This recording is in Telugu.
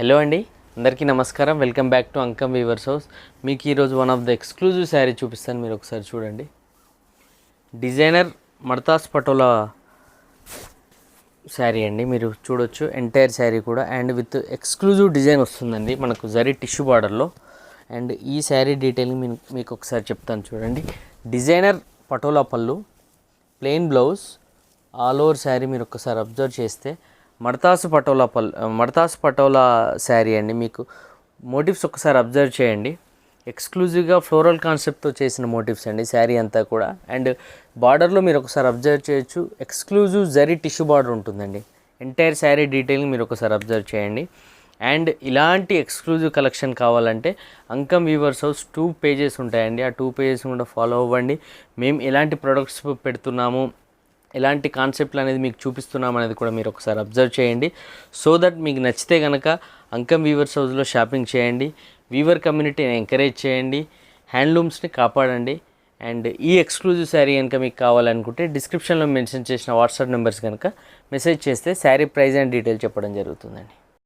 హలో అండి, అందరికీ నమస్కారం. Welcome back to Ankam weavers house. మీకు ఈరోజు one of the exclusive sari చూపిస్తాను. మీరు ఒకసారి చూడండి. డిజైనర్ మడతాస్ పటోలా శారీ అండి. మీరు చూడొచ్చు ఎంటైర్ శారీ కూడా అండ్ విత్ ఎక్స్క్లూజివ్ డిజైన్ వస్తుందండి మనకు జరీ టిష్యూ బార్డర్లో. అండ్ ఈ శారీ డీటెయిలింగ్ మీకు ఒకసారి చెప్తాను చూడండి. డిజైనర్ పటోలా పళ్ళు, plain blouse, all over sari మీరు ఒకసారి అబ్జర్వ్ చేస్తే మడతాసు పటోలా శారీ అండి. మీకు మోటివ్స్ ఒకసారి అబ్జర్వ్ చేయండి. ఎక్స్క్లూజివ్గా ఫ్లోరల్ కాన్సెప్ట్తో చేసిన మోటివ్స్ అండి శారీ అంతా కూడా. అండ్ బార్డర్లో మీరు ఒకసారి అబ్జర్వ్ చేయొచ్చు, ఎక్స్క్లూజివ్ జరీ టిష్యూ బార్డర్ ఉంటుందండి. ఎంటైర్ శారీ డీటెయిలింగ్ మీరు ఒకసారి అబ్జర్వ్ చేయండి. అండ్ ఇలాంటి ఎక్స్క్లూజివ్ కలెక్షన్ కావాలంటే అంకం వీవర్స్ హౌస్ 2 పేజెస్ ఉంటాయండి. ఆ 2 పేజెస్ కూడా ఫాలో అవ్వండి. మేము ఎలాంటి ప్రొడక్ట్స్ పెడుతున్నాము, ఎలాంటి కాన్సెప్ట్లు అనేది మీకు చూపిస్తున్నాం అనేది కూడా మీరు ఒకసారి అబ్జర్వ్ చేయండి. సో దట్ మీకు నచ్చితే కనుక అంకం వీవర్స్ హౌస్లో షాపింగ్ చేయండి. వీవర్ కమ్యూనిటీని ఎంకరేజ్ చేయండి, హ్యాండ్లూమ్స్ని కాపాడండి. అండ్ ఈ ఎక్స్క్లూజివ్ శారీ కనుక మీకు కావాలనుకుంటే డిస్క్రిప్షన్లో మెన్షన్ చేసిన వాట్సాప్ నెంబర్స్ కనుక మెసేజ్ చేస్తే శారీ ప్రైస్ అండ్ డీటెయిల్ చెప్పడం జరుగుతుందండి.